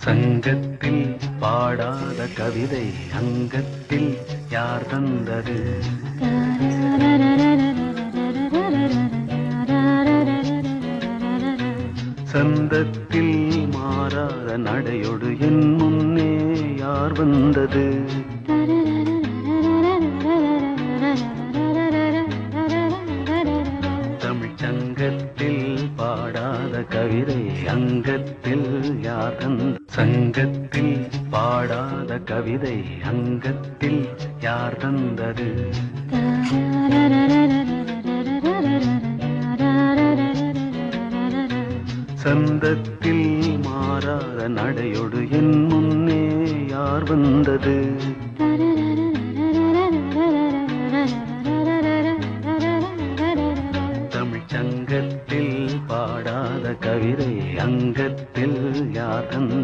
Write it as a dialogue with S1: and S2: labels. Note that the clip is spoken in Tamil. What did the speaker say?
S1: சங்கத்தில் பாடாத கவிதை அங்கத்தில் யார் தந்தது? சந்தத்தில் மாறாத நடையொடு என் முன்னே யார் வந்தது? தமிழ் சங்கத்தில் பாடாத கவிதை அங்கத்தில் யார் தந்தது? சங்கத்தில் பாடாத கவிதை அங்கத்தில் யார் தந்தது? சந்தத்தில் மாறாத நடையொடு என் முன்னே யார் வந்தது?